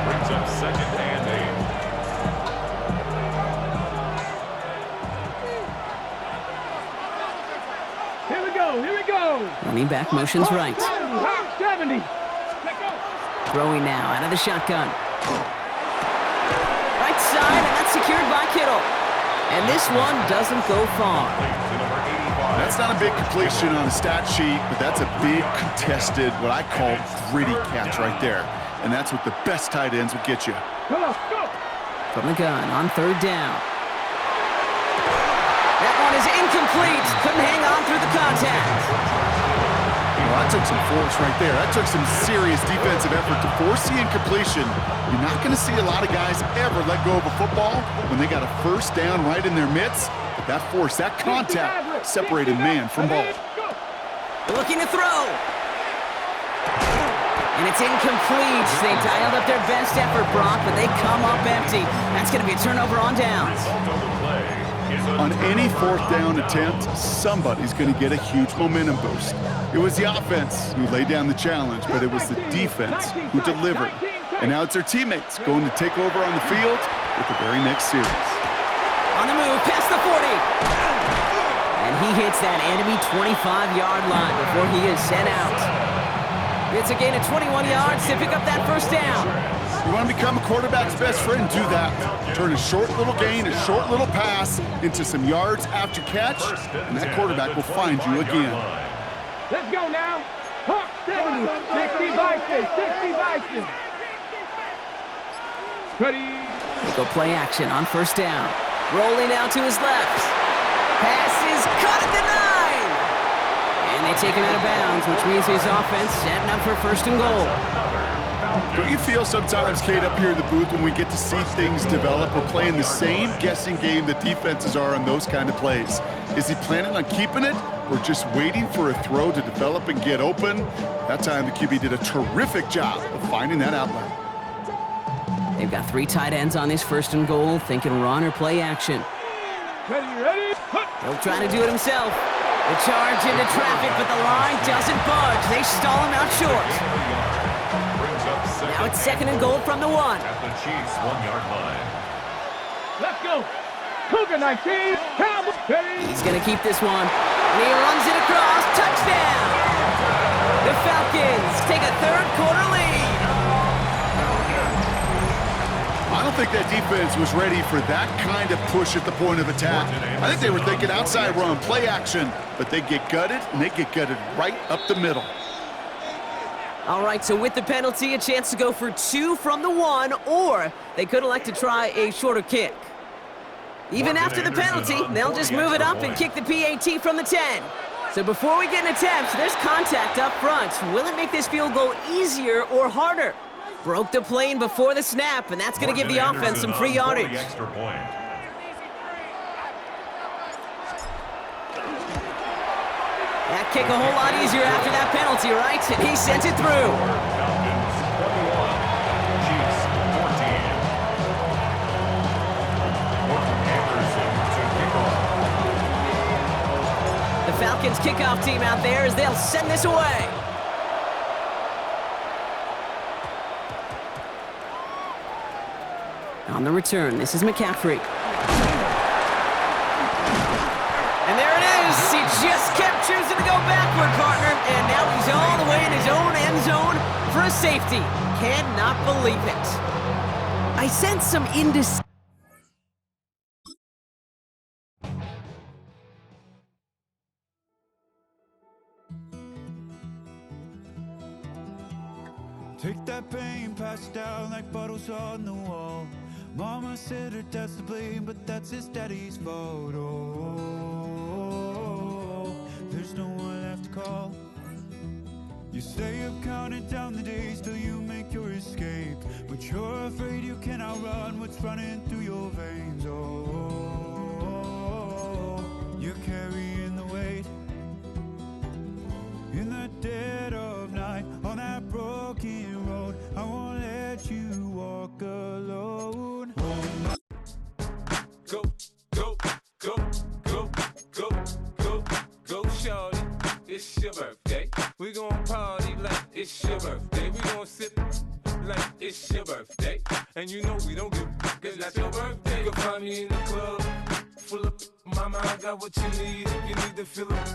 C: brings up 2nd and 8.
D: Here we go.
F: Running back motions right.
D: 70.
F: Throwing now out of the shotgun. Right side, and that's secured by Kittle. And this one doesn't go far.
G: That's not a big completion on the stat sheet, but that's a big contested, what I call gritty catch right there. And that's what the best tight ends would get you.
F: From the gun on 3rd down. That one is incomplete. Couldn't hang on through the contact.
G: Well, that took some force right there. That took some serious defensive effort to force the incompletion. You're not going to see a lot of guys ever let go of a football when they got a 1st down right in their midst. But that force, that contact, separated man from ball.
F: Looking to throw. And it's incomplete. They dialed up their best effort, Brock, but they come up empty. That's going to be a turnover on downs.
G: On any 4th down attempt, somebody's going to get a huge momentum boost. It was the offense who laid down the challenge, but it was the defense who delivered. And now it's their teammates going to take over on the field with the very next series.
F: On the move, past the 40. And he hits that enemy 25-yard line before he is sent out. It's a gain of 21 yards to pick up that 1st down.
G: You want to become a quarterback's best friend, do that. Turn a short little gain, a short little pass into some yards after catch, and that quarterback will find you again.
D: Let's go now. 70, 60 Vikings, 60 Vikings. Ready.
F: They go play action on 1st down. Rolling out to his left. Pass is caught at the 9. And they take him out of bounds, which means his offense setting up for 1st and goal.
G: Don't you feel sometimes, Kate, up here in the booth when we get to see things develop? We're playing the same guessing game that defenses are on those kind of plays. Is he planning on keeping it or just waiting for a throw to develop and get open? That time the QB did a terrific job of finding that outlet.
F: They've got 3 tight ends on this 1st and goal, thinking run or play action.
D: Ready.
F: He'll try to do it himself. The charge into traffic, but the line doesn't budge. They stall him out short. Now it's 2nd and goal from the 1.
C: At the Chiefs' 1-yard line.
D: Let's go. Cougar 19. Cowboys.
F: He's going to keep this one. And he runs it across. Touchdown. The Falcons take a 3rd quarter lead.
G: I don't think that defense was ready for that kind of push at the point of attack. I think they were thinking outside run, play action, but they get gutted, and they get gutted right up the middle.
F: All right, so with the penalty, a chance to go for 2 from the 1, or they could elect to try a shorter kick. Even after the penalty, they'll just move it up and kick the PAT from the 10. So before we get an attempt, there's contact up front. Will it make this field goal easier or harder? Broke the plane before the snap, and that's going to give the offense some free yardage. That kick a whole lot easier after that penalty, right? And he sent it through. The Falcons kickoff team out there as they'll send this away. On the return, this is McCaffrey. And there it is. He just kept choosing to go backward, partner. And now he's all the way in his own end zone for a safety. Cannot believe it. I sense some indecision.
H: Take that pain, pass it down like bottles on the wall. Mama said her dad's to blame, but that's his daddy's fault. Oh, there's no one left to call. You stay up counting down the days till you make your escape, but you're afraid you can outrun what's running through your veins. Oh, you're carrying the weight in the dead of night on that broken road. I won't let you walk alone.
I: Go, go, go, go, go, go, go, shorty. It's your birthday. We gon' party like it's your birthday. We gon' sip like it's your birthday. And you know we don't give cause that's your birthday. You can find me in the club, full of mama, I got what you need. If you need to fill up,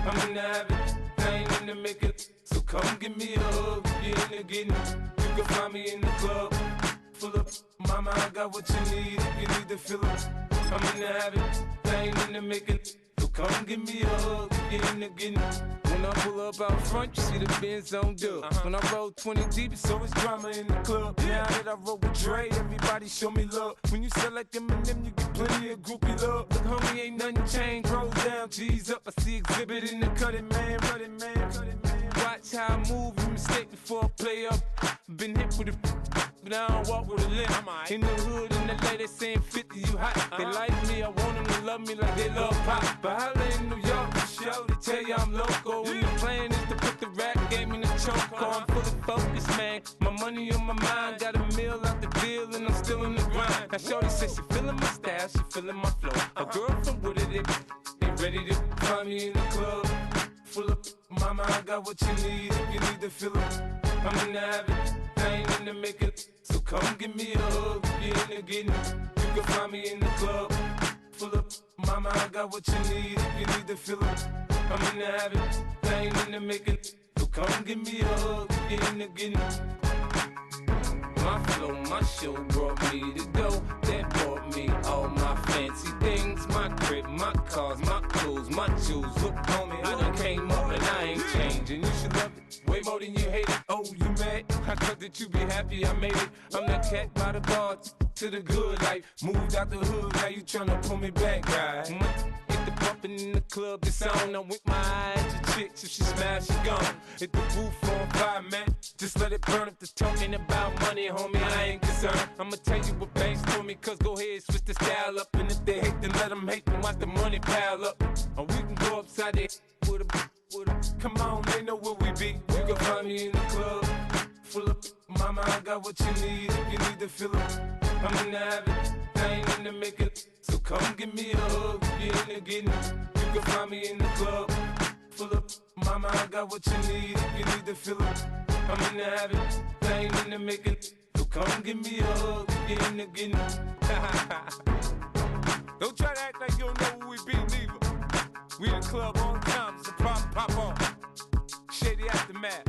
I: I'm in the habit. I ain't in the making, so come give me a hug. You're in the getting, you can find me in the club, full up, mama, I got what you need. If you need to fill up, I'm in the habit. I ain't in the making, so come give me a hug. You're in the getting. When I pull up out front, you see the Benz on dub. When I roll 20 deep, it's always drama in the club. Now that I roll with Dre, everybody show me love. When you sell like Eminem, you get plenty of groupie love. Look, homie, ain't nothing changed. Roll down, G's up. I see exhibit in the cutting, man. Running, man. Watch how I move, you mistake before I play up. Been hit with a but I don't walk with a limp. In the hood, in the LA, they saying 50, you hot. They like me, I want them to love me like they love pop. But holla in New York, show, they tell you I'm local. When the plan is to put the rap game in the choke. I'm fully focused, man. My money on my mind, got a meal out the deal, and I'm still in the grind. Now shorty says she feeling my style, she feeling my flow. A girl from Wooded, they ready to find me in the club. Full up, mama, I got what you need. If you need to fill up, I'm in the habit. I ain't in the making, so come give me a hug. You're in the getting, you can find me in the club. Full up, mama, I got what you need. If you need to fill up, I'm in the habit. I ain't in the making, so come give me a hug. You're in the getting. My flow, my show brought me to go. That brought me all my fancy things. My crib, my cars, my clothes, my jewels. Look, homie, I done came up and I ain't changing. You should love it way more than you hate it. Oh, you mad? I thought that you be happy I made it. I'm that cat by the bar to the good life. Moved out the hood, now you tryna pull me back, right? Hit the bumpin' in the club, it's on. I'm with my eyes to chicks, if she smash, she gone. Hit the roof on fire, man. Just let it burn. If the talking about money, homie, I ain't concerned. I'ma tell you what banks told me, cause go ahead, switch the style up. And if they hate, then let them hate, then watch the money pile up. Or we can go upside there with a. Come on, they know where we be. You can find me in the club, full up, mama, I got what you need. If you need to fill up, I'm in the habit. I ain't in the making, so come give me a hug. You're in the getting, you can find me in the club, full up, mama, I got what you need. If you need to fill up, I'm in the habit. I ain't in the making, so come give me a hug. You're in the getting. Don't try to act like you don't know where we be, neither. We in the club all the time, so pop on. Shady Aftermath.